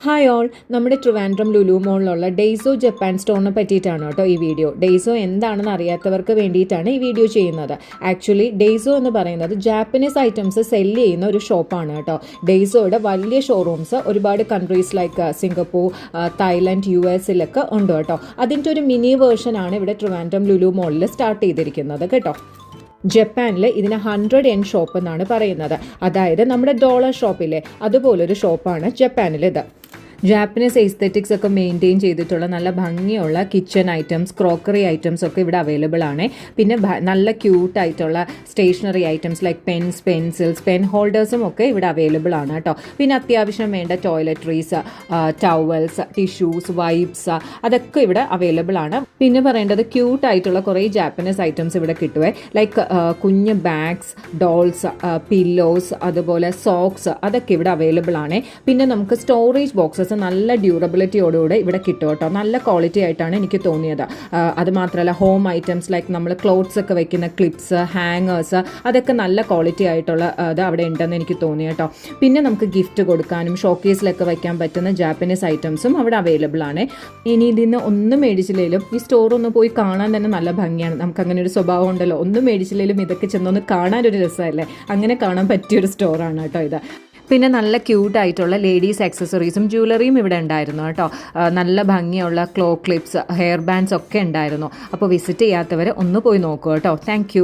Hi all, നമ്മുടെ Trivandrum Lulu മോളിലുള്ള ഡെയ്സോ Japan സ്റ്റോറിനെ പറ്റിയിട്ടാണ് കേട്ടോ ഈ വീഡിയോ. ഡെയ്സോ എന്താണെന്ന് അറിയാത്തവർക്ക് വേണ്ടിയിട്ടാണ് ഈ വീഡിയോ ചെയ്യുന്നത്. ആക്ച്വലി ഡെയ്സോ എന്ന് പറയുന്നത് ജാപ്പനീസ് ഐറ്റംസ് സെല്ല് ചെയ്യുന്ന ഒരു ഷോപ്പാണ് കേട്ടോ. ഡെയ്സോയുടെ വലിയ ഷോറൂംസ് ഒരുപാട് countries like Singapore, Thailand, US ഉണ്ട് കേട്ടോ. അതിൻ്റെ ഒരു മിനി വേർഷനാണ് ഇവിടെ ട്രിവാൻഡ്രം ലുലു മോളിൽ സ്റ്റാർട്ട് ചെയ്തിരിക്കുന്നത് കേട്ടോ. ജപ്പാനിൽ ഇതിന് 100 yen ഷോപ്പ് എന്നാണ് പറയുന്നത്. അതായത് നമ്മുടെ ഡോളർ ഷോപ്പിലെ അതുപോലൊരു ഷോപ്പാണ് ജപ്പാനിലിത്. ജാപ്പനീസ് എസ്തെറ്റിക്സ് ഒക്കെ മെയിൻറ്റെയിൻ ചെയ്തിട്ടുള്ള നല്ല ഭംഗിയുള്ള കിച്ചൺ ഐറ്റംസ്, ക്രോക്കറി ഐറ്റംസ് ഒക്കെ ഇവിടെ അവൈലബിൾ ആണ്. പിന്നെ നല്ല ക്യൂട്ടായിട്ടുള്ള stationery items like pens, pencils, pen ഹോൾഡേഴ്സും ഒക്കെ ഇവിടെ അവൈലബിൾ ആണ് കേട്ടോ. പിന്നെ അത്യാവശ്യം വേണ്ട ടോയ്ലറ്ററീസ്, ടവൽസ്, ടിഷ്യൂസ്, വൈപ്സ് അതൊക്കെ ഇവിടെ അവൈലബിൾ ആണ്. പിന്നെ പറയേണ്ടത് ക്യൂട്ടായിട്ടുള്ള കുറേ ജാപ്പനീസ് ഐറ്റംസ് ഇവിടെ കിട്ടുവേ. ലൈക്ക് കുഞ്ഞ് ബാഗ്സ്, ഡോൾസ്, പില്ലോസ്, അതുപോലെ സോക്സ് അതൊക്കെ ഇവിടെ അവൈലബിൾ ആണ്. പിന്നെ നമുക്ക് സ്റ്റോറേജ് ബോക്സസ് നല്ല ഡ്യൂറബിലിറ്റിയോടുകൂടെ ഇവിടെ കിട്ടും കേട്ടോ. നല്ല ക്വാളിറ്റി ആയിട്ടാണ് എനിക്ക് തോന്നിയത്. അതുമാത്രമല്ല ഹോം ഐറ്റംസ് ലൈക്ക് നമ്മൾ ക്ലോത്ത്സ് ഒക്കെ വെക്കുന്ന ക്ലിപ്സ്, ഹാങ്ങേഴ്സ് അതൊക്കെ നല്ല ക്വാളിറ്റി ആയിട്ടുള്ള അത് അവിടെ ഉണ്ടെന്ന് എനിക്ക് തോന്നി കേട്ടോ. പിന്നെ നമുക്ക് ഗിഫ്റ്റ് കൊടുക്കാനും ഷോക്കേസിലൊക്കെ വയ്ക്കാൻ പറ്റുന്ന ജാപ്പനീസ് ഐറ്റംസും അവിടെ അവൈലബിൾ ആണ്. ഇനി ഇതിന്ന് ഒന്നും മേടിച്ചില്ലെങ്കിലും ഈ സ്റ്റോർ ഒന്ന് പോയി കാണാൻ തന്നെ നല്ല ഭംഗിയാണ്. നമുക്ക് അങ്ങനെ ഒരു സ്വഭാവം ഉണ്ടല്ലോ, ഒന്നും മേടിച്ചില്ലെങ്കിലും ഇതൊക്കെ ചെന്നൊന്ന് കാണാനൊരു രസമല്ലേ. അങ്ങനെ കാണാൻ പറ്റിയൊരു സ്റ്റോറാണ് കേട്ടോ ഇത്. പിന്നെ നല്ല ക്യൂട്ടായിട്ടുള്ള ലേഡീസ് ആക്സസറീസും ജ്വല്ലറിയും ഇവിടെ ഉണ്ടായിരുന്നു കേട്ടോ. നല്ല ഭംഗിയുള്ള ക്ലോ ക്ലിപ്സ്, ഹെയർ ബാൻഡ്സ് ഒക്കെ ഉണ്ടായിരുന്നു. അപ്പോൾ വിസിറ്റ് ചെയ്യാത്തവർ ഒന്ന് പോയി നോക്കൂ കേട്ടോ. താങ്ക്